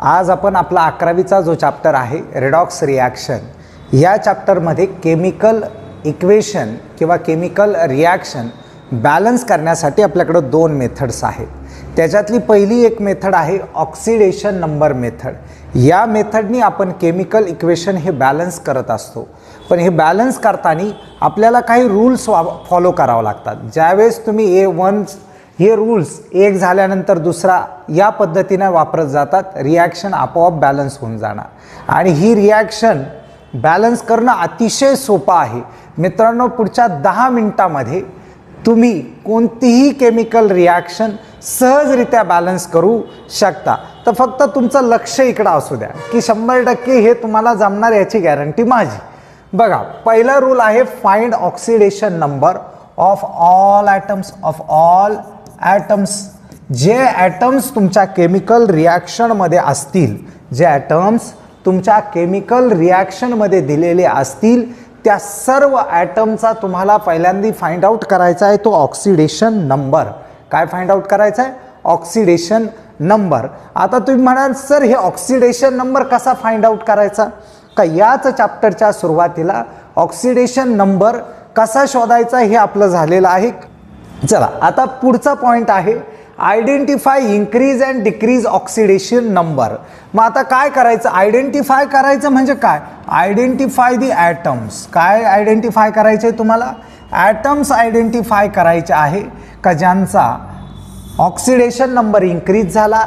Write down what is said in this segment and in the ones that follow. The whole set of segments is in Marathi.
आज आपण आपला 11वीचा जो चॅप्टर आहे रेडॉक्स रिॲक्शन, या चॅप्टरमध्ये केमिकल इक्वेशन किंवा केमिकल रिॲक्शन बॅलन्स करण्यासाठी आपल्याकडे दोन मेथड्स आहेत. त्याच्यातली पहिली एक मेथड आहे ऑक्सिडेशन नंबर मेथड. या मेथडनी आपण केमिकल इक्वेशन हे बॅलन्स करत असतो. पण हे बॅलन्स करताना आपल्याला काही रूल्स फॉलो करावं लागतात. ज्यावेळेस तुम्ही A1 हे रूल्स एक झाल्यानंतर दुसरा या पद्धतीने वापरत जातात, रिॲक्शन आपोआप बॅलन्स होऊन जाणार. आणि ही रिॲक्शन बॅलन्स करणं अतिशय सोपं आहे मित्रांनो. पुढच्या 10 मिनिटांमध्ये तुम्ही कोणतीही केमिकल रिॲक्शन सहजरित्या बॅलन्स करू शकता. तर फक्त तुमचं लक्ष इकडं असू द्या की 100% हे तुम्हाला जमणार याची गॅरंटी माझी. बघा, पहिला रूल आहे find oxidation number of all atoms. Of all atoms, जे ॲटम्स तुमच्या केमिकल रिॲक्शनमध्ये असतील, जे ॲटम्स तुमच्या केमिकल रिॲक्शनमध्ये दिलेले असतील, त्या सर्व ॲटमचा तुम्हाला पहिल्यांदा फाइंड आउट करायचा आहे तो ऑक्सिडेशन नंबर. काय फाइंड आउट करायचा आहे? Oxidation number. आता तुम्ही म्हणाल सर हे ऑक्सिडेशन नंबर कसा फाइंड आउट करायचा? का याच चॅप्टरच्या सुरुवातीला ऑक्सिडेशन नंबर कसा शोधायचा हे आपलं झालेलं आहे. चला, आता पुढचा पॉइंट आहे identify increase and decrease oxidation number. मग आता काय करायचं? आयडेंटिफाय करायचं म्हणजे काय? आयडेंटिफाय दी ॲटम्स. काय आयडेंटिफाय करायचे तुम्हाला? ॲटम्स आयडेंटिफाय करायचे आहे का ज्यांचा ऑक्सिडेशन नंबर इन्क्रीज झाला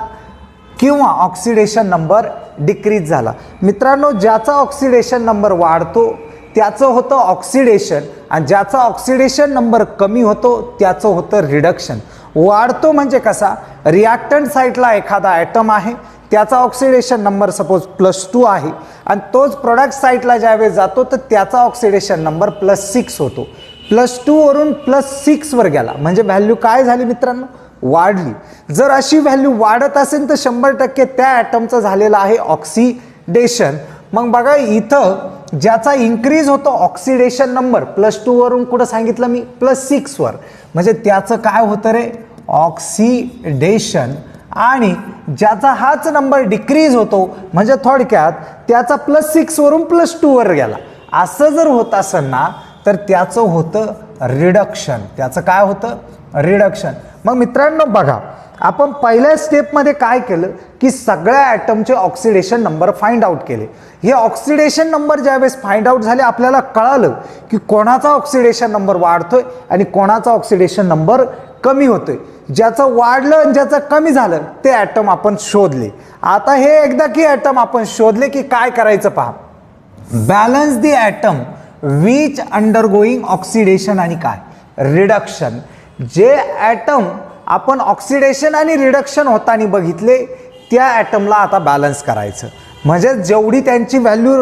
किंवा ऑक्सिडेशन नंबर डिक्रीज झाला. मित्रांनो, ज्याचा ऑक्सिडेशन नंबर वाढतो त्याचं होतं ऑक्सिडेशन, आणि ज्याचा ऑक्सिडेशन नंबर कमी होतो त्याचं होतं रिडक्शन. वाढतो म्हणजे कसा? रिॲक्टंट साईटला एखादा ॲटम आहे, त्याचा ऑक्सिडेशन नंबर सपोज +2 आहे, आणि तोच प्रोडक्ट साईटला ज्यावेळेस जातो तर त्याचा ऑक्सिडेशन नंबर +6 होतो. +2 वरून +6 वर गेला म्हणजे व्हॅल्यू काय झाली मित्रांनो? वाढली. जर अशी व्हॅल्यू वाढत असेल तर 100% त्या ॲटमचं झालेलं आहे ऑक्सिडेशन. मग बघा, इथं ज्याचा इन्क्रीज होतो ऑक्सिडेशन नंबर +2 वरून कुठं सांगितलं मी? +6 वर, म्हणजे त्याचं काय होतं रे? ऑक्सिडेशन. आणि ज्याचा हाच नंबर डिक्रीज होतो म्हणजे थोडक्यात त्याचा +6 वरून +2 वर गेला, असं जर होत असेल ना तर त्याचं होतं रिडक्शन. त्याचं काय होतं? रिडक्शन. मग मित्रांनो बघा, आपण पहिल्या स्टेपमध्ये काय केलं की सगळ्या ॲटमचे ऑक्सिडेशन नंबर फाइंड आउट केले. हे ऑक्सिडेशन नंबर ज्यावेळेस फाइंड आउट झाले आपल्याला कळालं की कोणाचा ऑक्सिडेशन नंबर वाढतोय आणि कोणाचा ऑक्सिडेशन नंबर कमी होतोय. ज्याचं वाढलं आणि ज्याचं कमी झालं ते ॲटम आपण शोधले. आता हे एकदा की ॲटम आपण शोधले की काय करायचं पहा, balance the atom which undergoing oxidation आणि काय रिडक्शन. जे ॲटम आपण ऑक्सिडेशन आणि रिडक्शन होताना बघितले त्या ॲटमला आता बॅलन्स करायचं. म्हणजे जेवढी त्यांची व्हॅल्यू,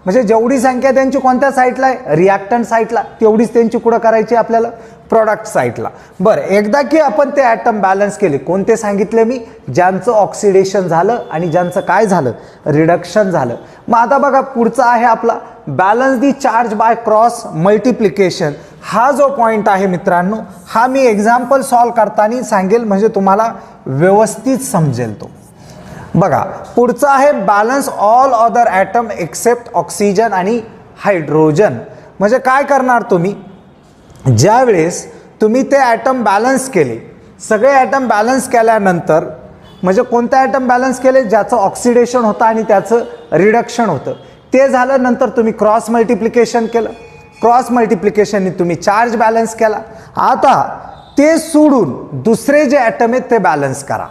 म्हणजे जेवढी संख्या त्यांची कोणत्या साईटला आहे? रिॲक्टंट साईटला, तेवढीच त्यांची कुठं करायची आपल्याला? प्रोडक्ट साईटला. बरं, एकदा की आपण ते ॲटम बॅलन्स केले, कोणते सांगितले मी? ज्यांचं ऑक्सिडेशन झालं आणि ज्यांचं काय झालं? रिडक्शन झालं. मग आता बघा, पुढचा आहे आपला balance the charge by cross multiplication. हा जो पॉइंट आहे मित्रांनो, हा मी एक्झाम्पल सॉल्व करताना सांगेल म्हणजे तुम्हाला व्यवस्थित समजेल तो. बघा, पुढचा आहे balance all other atom except oxygen आणि हायड्रोजन. म्हणजे काय करणार तुम्ही? ज्यावेळेस तुम्ही ते ॲटम बॅलन्स केले, सगळे ॲटम बॅलन्स केल्यानंतर, म्हणजे कोणते ॲटम बॅलन्स केले? ज्याचं ऑक्सिडेशन होतं आणि त्याचं रिडक्शन होतं, ते झालं. नंतर तुम्ही क्रॉस मल्टिप्लिकेशन केलं, क्रॉस मल्टिप्लिकेशनने तुम्ही चार्ज बॅलन्स केला. आता ते सोडून दुसरे जे ॲटम आहेत ते बॅलन्स करा.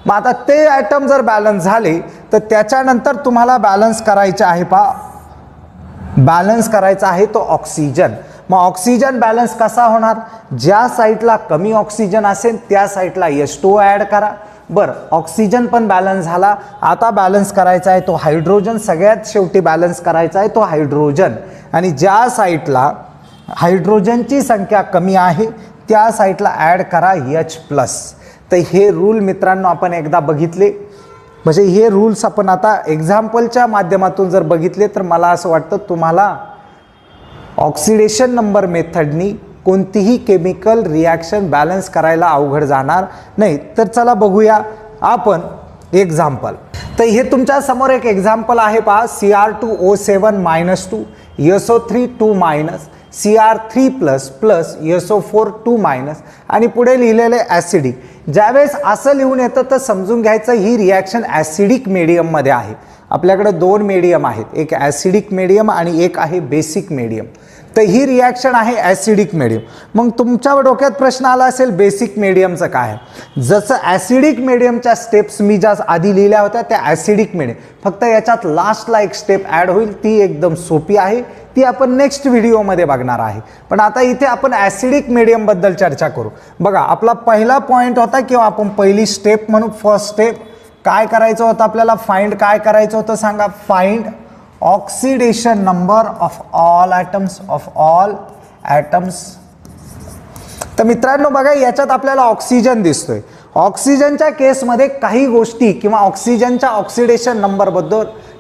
मग आता ते ॲटम जर बॅलन्स झाले तर त्याच्यानंतर तुम्हाला बॅलन्स करायचे आहे पहा, बॅलन्स करायचा आहे तो ऑक्सिजन. मग ऑक्सिजन बॅलन्स कसा होणार? ज्या साईटला कमी ऑक्सिजन असेल त्या साईटला H2O ॲड करा. बरं, ऑक्सिजन पण बॅलन्स झाला. आता बॅलन्स करायचा आहे तो हायड्रोजन. सगळ्यात शेवटी बॅलन्स करायचा आहे तो हायड्रोजन. आणि ज्या साईटला हायड्रोजनची संख्या कमी आहे त्या साईटला ॲड करा H+. तर हे रूल मित्रांनो आपण एकदा बघितले, म्हणजे हे रूल्स आपण आता एक्झाम्पलच्या माध्यमातून जर बघितले तर मला असं वाटतं तुम्हाला ऑक्सिडेशन नंबर मेथडनी कोणतीही केमिकल रिॲक्शन बॅलन्स करायला अवघड जाणार नाही. तर चला बघूया आपण एक्झाम्पल. तर हे तुमच्या समोर एक एक्झाम्पल आहे पहा, Cr2O7 -2, SO3 2 Cr3 SO4 2 आणि पुढे लिहिलेले ॲसिडिक. ज्यावेळेस असं लिहून येतं तर समजून घ्यायचं ही रिॲक्शन ॲसिडिक मीडियममध्ये आहे. आपल्याकडे दोन मीडियम आहेत, एक ॲसिडिक मीडियम आणि एक आहे बेसिक मीडियम. तर ही रिॲक्शन आहे ॲसिडिक मीडियम. मग तुमच्या डोक्यात प्रश्न आला असेल बेसिक मीडियमचं काय. जसं ॲसिडिक मीडियमच्या स्टेप्स मी ज्या आधी लिहिल्या होत्या त्या ॲसिडिक मीडियम, फक्त याच्यात लास्टला एक स्टेप ॲड होईल, ती एकदम सोपी आहे, ती आपण नेक्स्ट व्हिडिओमध्ये बघणार आहे. पण आता इथे आपण ॲसिडिक मीडियमबद्दल चर्चा करू. बघा आपला पहिला पॉईंट होता किंवा आपण पहिली स्टेप म्हणून फर्स्ट स्टेप काय करायचं होतं आपल्याला, फाइंड काय करायचं होतं सांगा, find oxidation number of all atoms. तर मित्रांनो बघा याच्यात आपल्याला ऑक्सिजन दिसतोय. ऑक्सिजनच्या केसमध्ये काही गोष्टी किंवा ऑक्सिजनच्या ऑक्सिडेशन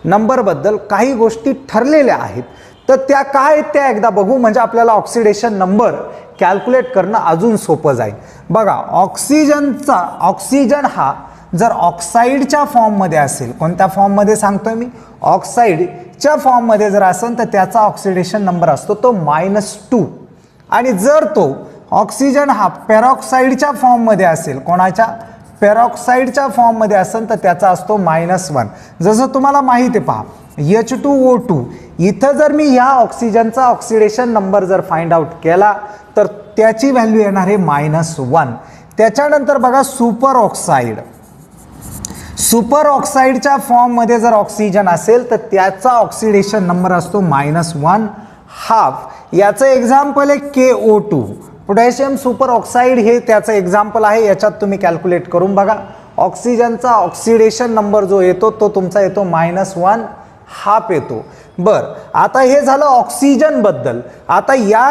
नंबरबद्दल काही गोष्टी ठरलेल्या आहेत. तर त्या काय आहेत त्या एकदा बघू, म्हणजे आपल्याला ऑक्सिडेशन नंबर कॅल्क्युलेट करणं अजून सोपं जाईल. बघा ऑक्सिजन हा जर ऑक्साईडच्या फॉर्ममध्ये असेल, कोणत्या फॉर्ममध्ये सांगतोय मी, ऑक्साईडच्या फॉर्ममध्ये जर असेल तर त्याचा ऑक्सिडेशन नंबर असतो तो -2. आणि जर तो ऑक्सिजन हा पेरॉक्साईडच्या फॉर्ममध्ये असेल, कोणाच्या, पेरॉक्साईडच्या फॉर्ममध्ये असेल तर त्याचा असतो -1. जसं तुम्हाला माहिती आहे पहा H2O2, इथं जर मी ह्या ऑक्सिजनचा ऑक्सिडेशन नंबर जर फाइंड आउट केला तर त्याची व्हॅल्यू येणार आहे -1. त्याच्यानंतर बघा सुपर ऑक्साईडच्या फॉर्ममध्ये जर ऑक्सिजन असेल तर त्याचा ऑक्सिडेशन नंबर असतो -1/2. याचं एक्झाम्पल आहे KO2, पोटॅशियम सुपर ऑक्साईड, हे त्याचं एक्झाम्पल आहे. याच्यात तुम्ही कॅल्क्युलेट करून बघा. ऑक्सिजनचा ऑक्सिडेशन नंबर जो येतो तो तुमचा येतो -1/2 येतो. बरं, आता हे झालं ऑक्सिजन बद्दल. आता या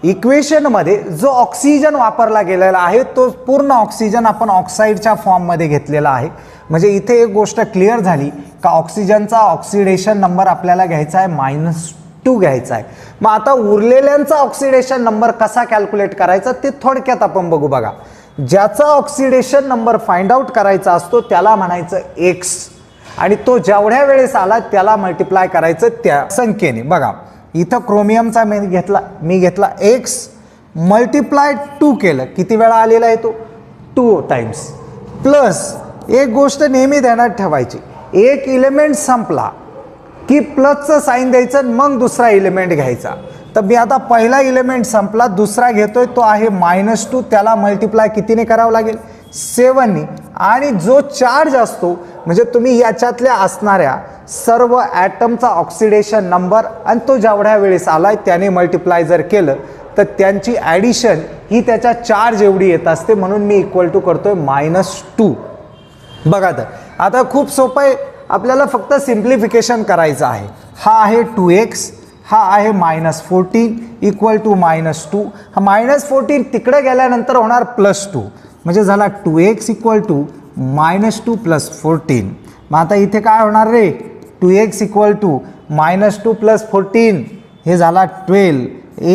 इक्वेशनमध्ये जो ऑक्सिजन वापरला गेलेला आहे तो पूर्ण ऑक्सिजन आपण ऑक्साईडच्या फॉर्ममध्ये घेतलेला आहे. म्हणजे इथे एक गोष्ट क्लिअर झाली का ऑक्सिजनचा ऑक्सिडेशन नंबर आपल्याला घ्यायचा आहे -2 घ्यायचा आहे. मग आता उरलेल्यांचा ऑक्सिडेशन नंबर कसा कॅल्क्युलेट करायचा ते थोडक्यात आपण बघू. बघा ज्याचा ऑक्सिडेशन नंबर फाइंड आउट करायचा असतो त्याला म्हणायचं x, आणि तो जेवढ्या वेळेस आला त्याला मल्टिप्लाय करायचं त्या संख्येने. बघा इथं क्रोमियमचा मी घेतला x मल्टिप्लाय 2 केलं, किती वेळा आलेला आहे तो 2 टाइम्स. प्लस एक गोष्ट नेहमी ध्यानात ठेवायची, एक इलेमेंट संपला की प्लसचं साईन द्यायचं मग दुसरा इलेमेंट घ्यायचा. तर मी आता पहिला इलेमेंट संपला, दुसरा घेतोय तो आहे -2, त्याला मल्टिप्लाय कितीने करावं लागेल 7ने. आणि जो चार्ज असतो म्हणजे तुम्ही याच्यातल्या असणाऱ्या सर्व ॲटमचा ऑक्सिडेशन नंबर आणि तो जेवढ्या वेळेस आलाय त्याने मल्टिप्लाय जर केलं तर त्यांची ॲडिशन ही त्याच्या चार्ज एवढी येत असते, म्हणून मी इक्वल टू करतोय -2. बघा तर आता खूप सोपं आहे, आपल्याला फक्त सिम्प्लिफिकेशन करायचं आहे. हा आहे 2x, हा आहे -14 इक्वल टू -2. हा -14 तिकडे गेल्यानंतर होणार +2, म्हणजे झाला 2x इक्वल टू -2 + 14. मग आता इथे काय होणार रे, 2x इक्वल टू -2 + 14 हे झाला 12.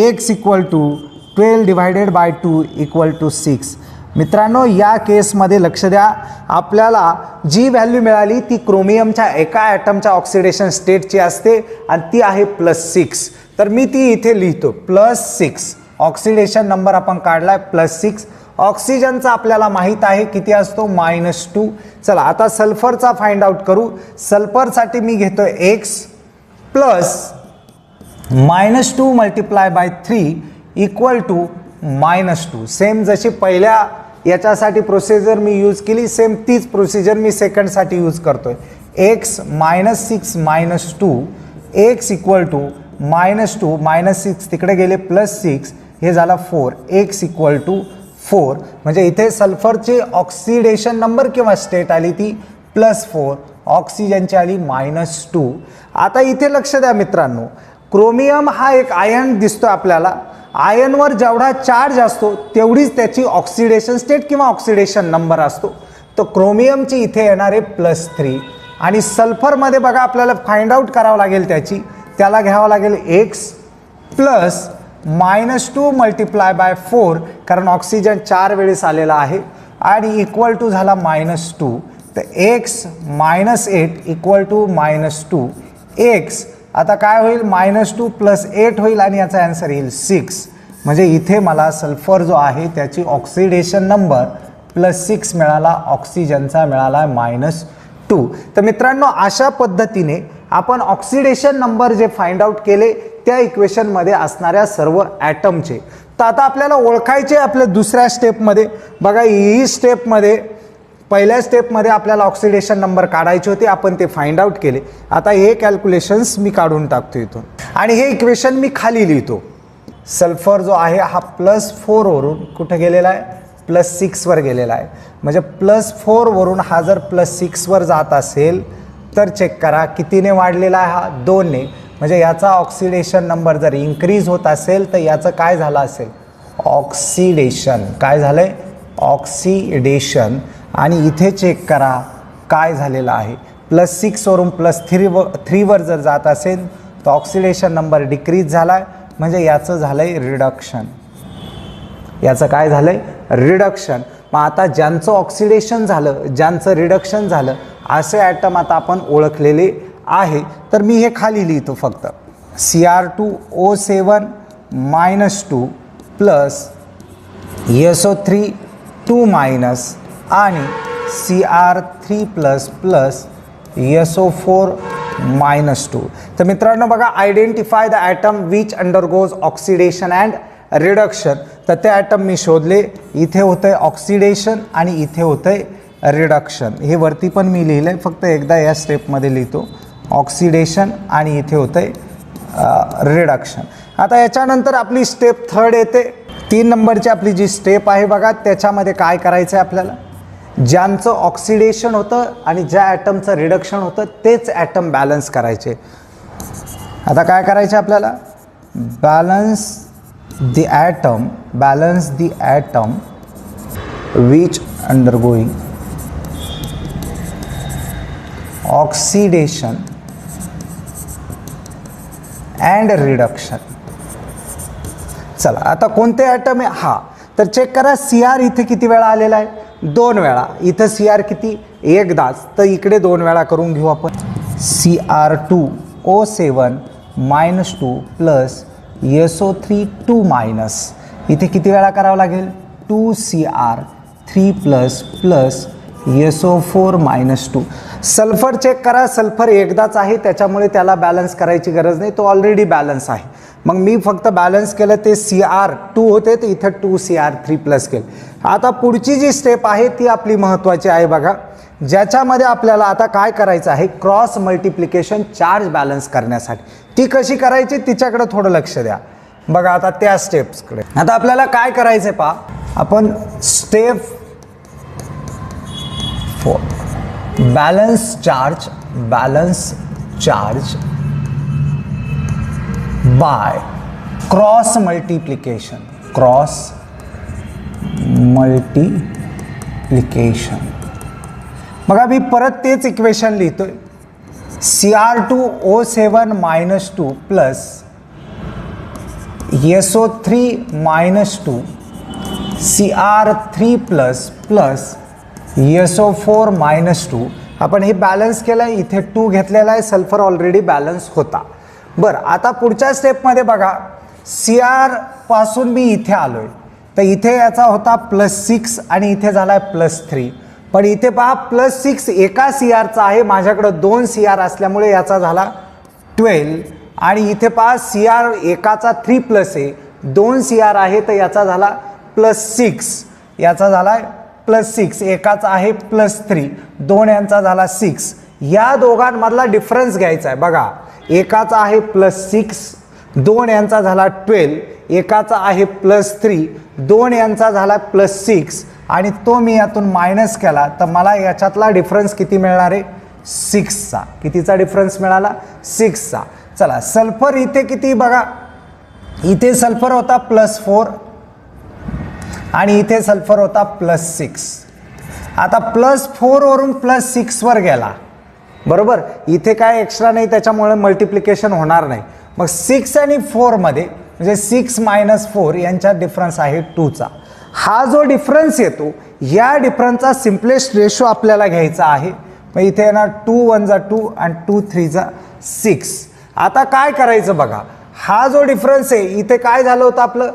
x equal to 12 divided by 2 equal to 6. मित्रांनो या केसमध्ये लक्ष द्या, आपल्याला जी व्हॅल्यू मिळाली ती क्रोमियमच्या एका ॲटमच्या ऑक्सिडेशन स्टेटची असते आणि ती आहे +6. तर मी ती इथे लिहितो +6. ऑक्सिडेशन नंबर आपण काढलाय +6. ऑक्सिजनचा आपल्याला माहीत आहे किती असतो -2. चला आता सल्फरचा फाइंड आउट करू. सल्फरसाठी मी घेतोय x plus -2 multiply by 3 equal to -2. Same जशी पहिल्या याच्यासाठी प्रोसिजर मी यूज केली, सेम तीच प्रोसिजर मी सेकंडसाठी यूज करतोय. x -6 -2 x इक्वल टू -2 -6 तिकडे गेले +6 हे झाला 4. x equal to 4. म्हणजे इथे सल्फरची ऑक्सिडेशन नंबर किंवा स्टेट आली ती +4, ऑक्सिजनची आली -2. आता इथे लक्ष द्या मित्रांनो, क्रोमियम हा एक आयन दिसतो आपल्याला. आयनवर जेवढा चार्ज असतो तेवढीच त्याची ऑक्सिडेशन स्टेट किंवा ऑक्सिडेशन नंबर असतो. तर क्रोमियमची इथे येणार आहे +3. आणि सल्फरमध्ये बघा आपल्याला फाइंड आउट करावं लागेल त्याला घ्यावं लागेल x प्लस -2 मल्टिप्लाय बाय 4, कारण ऑक्सिजन 4 वेळेस आलेला आहे, आणि इक्वल टू झाला -2. तर x minus 8 equal to -2 x. आता काय होईल, -2 + 8 होईल आणि याचा आन्सर येईल 6. म्हणजे इथे मला सल्फर जो आहे त्याची ऑक्सिडेशन नंबर +6 मिळाला, ऑक्सिजनचा मिळाला -2. तर मित्रांनो, अशा पद्धतीने आपण ऑक्सिडेशन नंबर जे फाइंड आउट केले त्या इक्वेशनमध्ये असणाऱ्या सर्व ॲटमचे. तर आता आपल्याला ओळखायचे आपल्या दुसऱ्या स्टेपमध्ये. बघा, ही स्टेपमध्ये पहिल्या स्टेपमध्ये आपल्याला ऑक्सिडेशन नंबर काढायचे होते, आपण ते फाइंड आउट केले. आता हे कॅल्क्युलेशन्स मी काढून टाकतो इथून आणि हे इक्वेशन मी खाली लिहितो. सल्फर जो आहे हा +4 वरून कुठे गेलेला आहे, +6 वर गेलेला आहे. म्हणजे +4 वरून हा जर +6 वर जात असेल तर चेक करा कितीने वाढलेला आहे, हा 2 ने. म्हणजे याचा ऑक्सिडेशन नंबर जर इन्क्रीज होत असेल तर याचं काय झालं असेल, ऑक्सिडेशन. काय झालंय, ऑक्सिडेशन. आणि इथे चेक करा काय झालेलं आहे, +6 वरून +3 वर जर जात असेल तर ऑक्सिडेशन नंबर डिक्रीज झाला आहे. म्हणजे याचं झालंय रिडक्शन. याचं काय झालंय, रिडक्शन. मग आता ज्यांचं ऑक्सिडेशन झालं, ज्यांचं रिडक्शन झालं असे ॲटम आता आपण ओळखलेले आहे. तर मी हे खाली लिहितो फक्त, Cr2O7 -2 + SO3 2- आणि Cr3 + SO4 -2. तर मित्रांनो बघा, identify the atom which undergoes oxidation and reduction. तर ते ॲटम मी शोधले. इथे होतंय ऑक्सिडेशन आणि इथे होतंय रिडक्शन. हे वरती पण मी लिहिलं आहे, फक्त एकदा या स्टेपमध्ये लिहितो, ऑक्सिडेशन आणि इथे होतंय रिडक्शन. आता याच्यानंतर आपली स्टेप 3 येते. 3 नंबरची आपली जी स्टेप आहे बघा, त्याच्यामध्ये काय करायचं आहे आपल्याला, ज्यांचं ऑक्सिडेशन होतं आणि ज्या ॲटमचं रिडक्शन होतं तेच ॲटम बॅलन्स करायचे. आता काय करायचे आपल्याला, balance the atom which undergoing oxidation and reduction. चला, आता कोणते ॲटम आहे, हा तर चेक करा. Cr इथे किती वेळा आलेला आहे, 2 वेळा. इथं Cr किती, एकदाच. तर इकडे 2 वेळा करून घेऊ आपण. Cr2O7 -2 + SO3 2- इथे किती वेळा करावं लागेल, 2Cr3 + SO4 -2. सल्फर चेक करा, सल्फर एकदाच आहे त्याच्यामुळे त्याला बॅलन्स करायची गरज नाही, तो ऑलरेडी बॅलन्स आहे. मग मी फक्त बॅलन्स केलं, ते Cr2 होते तर इथं 2Cr3 केलं. आता पुढची जी स्टेप आहे ती आपली महत्त्वाची आहे बघा, ज्याच्यामध्ये आपल्याला आता काय करायचं आहे, क्रॉस मल्टिप्लिकेशन चार्ज बॅलन्स करण्यासाठी. ती कशी करायची तिच्याकडे थोडं लक्ष द्या. बघा आता त्या स्टेप्सकडे. आता आपल्याला काय करायचं आहे पहा, आपण step 4 balance charge by cross multiplication. बघा मी परत तेच इक्वेशन लिहितोय, Cr2O7 -2 + SO3 -2 Cr3 + SO4 -2. आपण हे बॅलन्स केलं आहे, इथे 2 घेतलेला आहे, सल्फर ऑलरेडी बॅलन्स होता. बरं, आता पुढच्या स्टेपमध्ये बघा, Cr पासून मी इथे आलोय तर इथे याचा होता +6 आणि इथे झाला आहे +3. पण इथे पहा +6 एका Crचा आहे, माझ्याकडं 2 Cr असल्यामुळे याचा झाला 12. आणि इथे पहा Cr एकाचा 3+ आहे, 2 Cr आहे तर याचा झाला +6. याचा झाला +6, एकाचा आहे +3, 2 यांचा झाला 6. या दोघांमधला डिफरन्स घ्यायचा आहे. बघा, एकाचा आहे +6, 2 यांचा झाला 12, एकाचा आहे +3, 2 यांचा झाला +6 आणि तो मी यातून मायनस केला तर मला याच्यातला डिफरन्स किती मिळणार आहे, 6चा. कितीचा डिफरन्स मिळाला, 6चा. चला, सल्फर इथे किती बघा, इथे सल्फर होता +4 आणि इथे सल्फर होता +6. आता +4 वरून +6 वर गेला, बरोबर. इथे काय एक्स्ट्रा नाही त्याच्यामुळे मल्टिप्लिकेशन होणार नाही. मग 6 आणि 4 मध्ये म्हणजे 6 - 4 यांच्यात डिफरन्स आहे 2चा. हा जो डिफरन्स येतो या डिफरन्सचा सिम्पलेस्ट रेशो आपल्याला घ्यायचा आहे. मग इथे येणार 2 1 जा 2 आणि 2 3 जा 6. आता काय करायचं बघा, हा जो डिफरन्स आहे इथे काय झालं होतं आपलं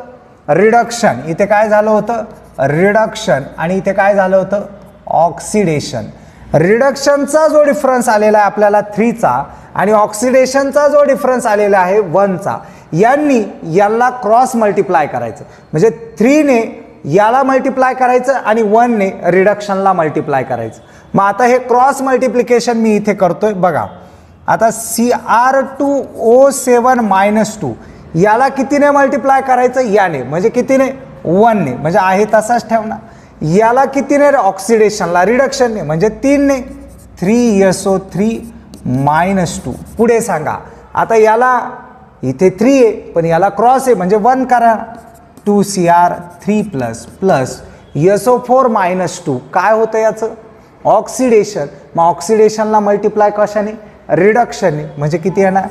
रिडक्शन, इथे काय झालं होतं रिडक्शन आणि इथे काय झालं होतं ऑक्सिडेशन. रिडक्शनचा जो डिफरन्स आलेला आहे आपल्याला 3 चा आणि ऑक्सिडेशनचा जो डिफरन्स आलेला आहे 1 चा, यांनी याला क्रॉस मल्टिप्लाय करायचं. म्हणजे 3 ने याला मल्टिप्लाय करायचं आणि 1 ने रिडक्शनला मल्टिप्लाय करायचं. मग आता हे क्रॉस मल्टिप्लिकेशन मी इथे करतोय बघा. आता Cr2O7-2 याला कितीने मल्टिप्लाय करायचं याने, म्हणजे कितीने 1 ने, म्हणजे आहे तसाच ठेवणार. याला कितीने ऑक्सिडेशनला रिडक्शनने म्हणजे 3 ने 3SO3-2. पुढे सांगा. आता याला इथे 3 आहे पण याला क्रॉस आहे म्हणजे 1 करा. 2Cr3 प्लस SO4-2 काय होतं याचं ऑक्सिडेशन. मग ऑक्सिडेशनला मल्टिप्लाय कशाने रिडक्शनने म्हणजे किती येणार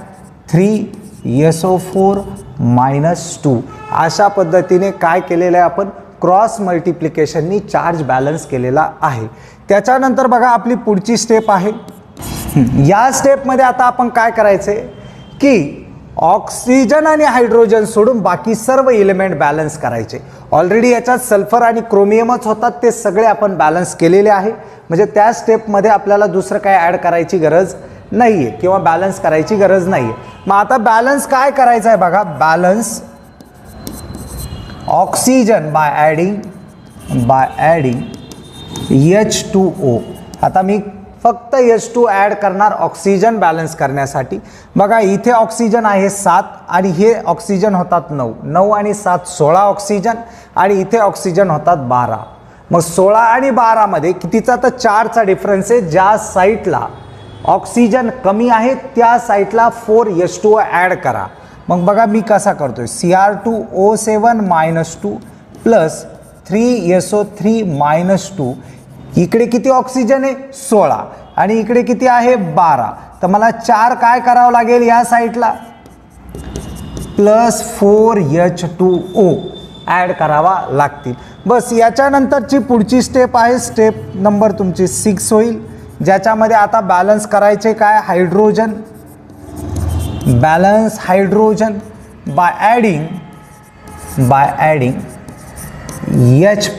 3SO4-2. अशा पद्धतीने काय केलेलं आहे आपण क्रॉस मल्टिप्लिकेशननी चार्ज बॅलन्स केलेला आहे. त्याच्यानंतर बघा आपली पुढची स्टेप आहे. या स्टेपमध्ये आता आपण काय करायचं आहे की ऑक्सिजन आणि हायड्रोजन सोडून बाकी सर्व इलेमेंट बॅलन्स करायचे. ऑलरेडी याच्यात सल्फर आणि क्रोमियमच होतात, ते सगळे आपण बॅलन्स केलेले आहे. म्हणजे त्या स्टेपमध्ये आपल्याला दुसरं काय ॲड करायची गरज नाही आहे किंवा बॅलन्स करायची गरज नाही आहे. मग आता बॅलन्स काय करायचं आहे बघा, balance oxygen bye adding H2O. आता मी फक्त H2 ॲड करणार ऑक्सिजन बॅलन्स करण्यासाठी. बघा इथे ऑक्सिजन आहे 7 आणि हे ऑक्सिजन होतात 9. 9 आणि 7 16 ऑक्सिजन आणि इथे ऑक्सिजन होतात 12. मग 16 आणि 12 मध्ये कितीचा तर 4चा डिफरन्स आहे. ज्या साईटला ऑक्सिजन कमी आहे त्या साईटला 4H2O ॲड करा. मग बघा मी कसा करतोय Cr2O7-2 प्लस 3SO3-2. इकडे किती ऑक्सिजन आहे 16 आणि इकडे किती आहे 12. तर मला 4 काय करावं लागेल या साईडला प्लस 4H2O ॲड करावा लागतील. बस याच्यानंतरची पुढची स्टेप आहे स्टेप नंबर तुमची 6 होईल, ज्याच्यामध्ये आता बॅलन्स करायचे काय hydrogen. Balance hydrogen bye adding H+.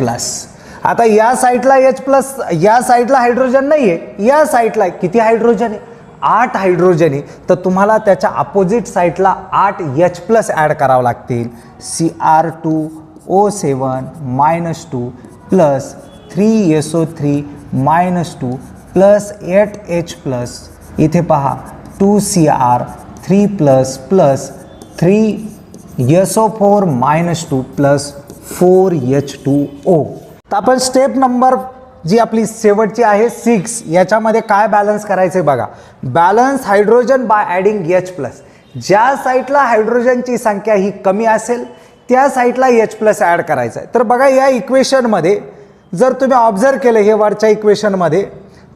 आता या साईडला H+, या साईडला हायड्रोजन नाही आहे, या साईडला किती हायड्रोजन आहे 8 हायड्रोजन आहे. तर तुम्हाला त्याच्या अपोजिट साईडला 8H+ ॲड करावं लागतील. Cr2O7-2 plus 3SO3-2 plus 8H+. इथे पहा 2Cr3 plus 3SO4-2 plus 4H2O. तर आपण स्टेप नंबर जी आपली शेवटची आहे 6 याच्यामध्ये काय बॅलन्स करायचे बघा. Balance hydrogen bye adding H+. ज्या साईडला हायड्रोजनची संख्या ही कमी असेल त्या साईडला H+ ॲड करायचं आहे. तर बघा या इक्वेशनमध्ये जर तुम्ही ऑब्झर्व केलं हे वरच्या इक्वेशनमध्ये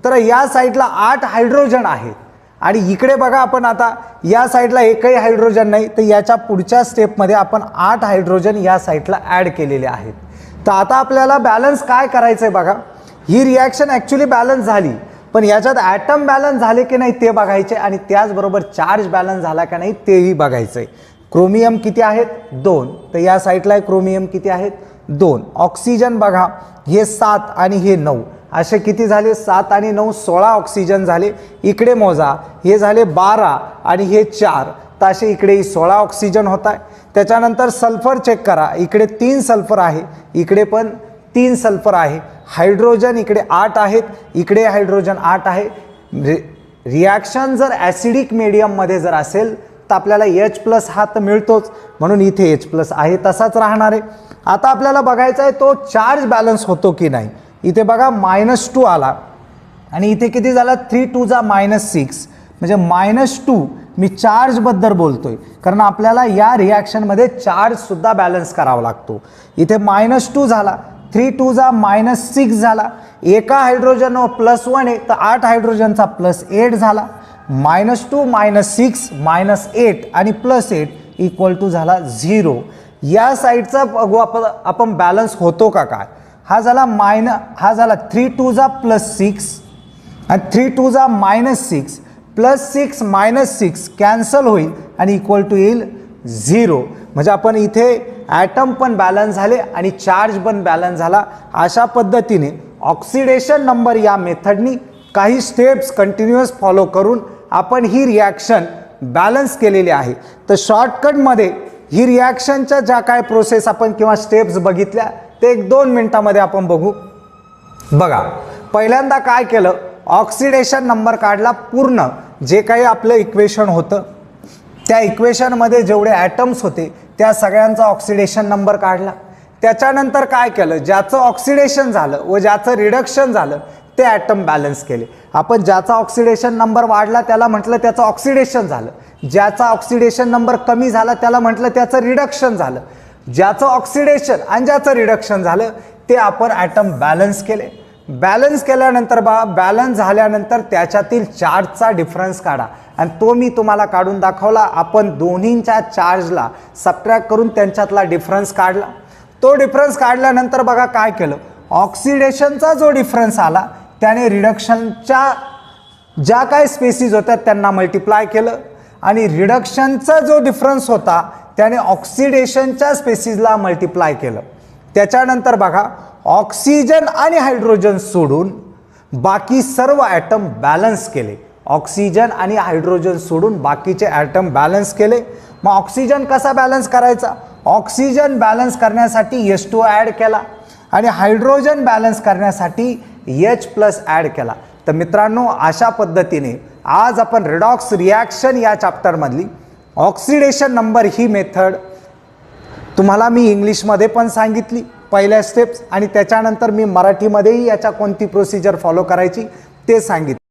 तर या साईडला 8 हायड्रोजन आहेत आणि इकडे बघा आपण आता या साईडला एकही हायड्रोजन नाही. तर याच्या पुढच्या स्टेपमध्ये आपण 8 हायड्रोजन या साईडला ॲड केलेले आहेत. तर आता आपल्याला बॅलन्स काय करायचं आहे बघा. ही रिॲक्शन ॲक्च्युली बॅलन्स झाली पण याच्यात ॲटम बॅलन्स झाले की नाही ते बघायचे आणि त्याचबरोबर चार्ज बॅलन्स झाला का नाही तेही बघायचं आहे. क्रोमियम किती आहेत 2, तर या साईडला क्रोमियम किती आहेत 2. ऑक्सिजन बघा हे 7 आणि हे 9 असे किती झाले 7 आणि 9 16 ऑक्सिजन झाले. इकडे मोजा हे झाले 12 आणि हे 4, तर असे इकडे 16 ऑक्सिजन होत आहे. त्याच्यानंतर सल्फर चेक करा, इकडे 3 सल्फर आहे, इकडे पण 3 सल्फर आहे. हायड्रोजन इकडे 8 आहेत, इकडे हायड्रोजन 8 आहे. रिॲक्शन जर ॲसिडिक मीडियममध्ये जर असेल तर आपल्याला H+ हा तर मिळतोच म्हणून इथे H+ आहे तसाच राहणार आहे. आता आपल्याला बघायचा आहे तो चार्ज बॅलन्स होतो की नाही. इथे बघा -2 आला आणि इथे किती झाला 3 2 जा -6 म्हणजे -2. मी चार्जबद्दल बोलतोय कारण आपल्याला या रिॲक्शनमध्ये चार्जसुद्धा बॅलन्स करावा लागतो. इथे -2 झाला, 3 2 जा -6 झाला. एका हायड्रोजन +1 आहे तर 8 हायड्रोजनचा +8 झाला. -2 -6 -8 आणि +8 इक्वल टू झाला 0. या साईडचा बघू आपण बॅलन्स होतो का काय. हा झाला 3 2 जा +6 आणि 3 2 जा -6 +6 -6 कॅन्सल होईल आणि इक्वल टू येईल 0. म्हणजे आपण इथे ॲटम पण बॅलन्स झाले आणि चार्ज पण बॅलन्स झाला. अशा पद्धतीने ऑक्सिडेशन नंबर या मेथडनी काही स्टेप्स कंटिन्युअस फॉलो करून आपण ही रिॲक्शन बॅलन्स केलेली आहे. तर शॉर्टकटमध्ये ही रिॲक्शनच्या ज्या काय प्रोसेस आपण किंवा स्टेप्स बघितल्या ते 1-2 मिनिटामध्ये आपण बघू. बघा, पहिल्यांदा काय केलं, ऑक्सिडेशन नंबर काढला. पूर्ण जे काही आपलं इक्वेशन होतं त्या इक्वेशनमध्ये जेवढे ॲटम्स होते त्या सगळ्यांचा ऑक्सिडेशन नंबर काढला. त्याच्यानंतर काय केलं, ज्याचं ऑक्सिडेशन झालं व ज्याचं रिडक्शन झालं ते ॲटम बॅलन्स केले. आपण ज्याचा ऑक्सिडेशन नंबर वाढला त्याला म्हटलं त्याचं ऑक्सिडेशन झालं, ज्याचा ऑक्सिडेशन नंबर कमी झाला त्याला म्हटलं त्याचं रिडक्शन झालं. ज्याचं ऑक्सिडेशन आणि ज्याचं रिडक्शन झालं ते आपण ॲटम बॅलन्स केले. बॅलन्स केल्यानंतर बॅलन्स झाल्यानंतर त्याच्यातील चार्जचा डिफरन्स काढा आणि तो मी तुम्हाला काढून दाखवला. आपण दोन्हींच्या चार्जला सबट्रॅक्ट करून त्यांच्यातला डिफरन्स काढला. तो डिफरन्स काढल्यानंतर बघा काय केलं, ऑक्सिडेशनचा जो डिफरन्स आला त्याने रिडक्शनच्या ज्या काय स्पेसीज होत्या त्यांना मल्टिप्लाय केलं आणि रिडक्शनचा जो डिफरन्स होता त्याने ऑक्सिडेशनच्या स्पेसीजला मल्टिप्लाय केलं. त्याच्यानंतर बघा, ऑक्सिजन आणि हायड्रोजन सोडून बाकी सर्व ॲटम बॅलन्स केले. ऑक्सिजन आणि हायड्रोजन सोडून बाकीचे ॲटम बॅलन्स केले. मग ऑक्सिजन कसा बॅलन्स करायचा, ऑक्सिजन बॅलन्स करण्यासाठी H2 ॲड केला आणि हायड्रोजन बॅलन्स करण्यासाठी H+ ॲड केला. तर मित्रांनो, अशा पद्धतीने आज आपण रिडॉक्स रिॲक्शन या चॅप्टरमधली ऑक्सिडेशन नंबर ही मेथड तुम्हाला मी इंग्लिशमध्ये पण सांगितली पहिल्या स्टेप्स आणि त्याच्यानंतर मी मराठीमध्येही याच्या कोणती प्रोसिजर फॉलो करायची ते सांगितलं.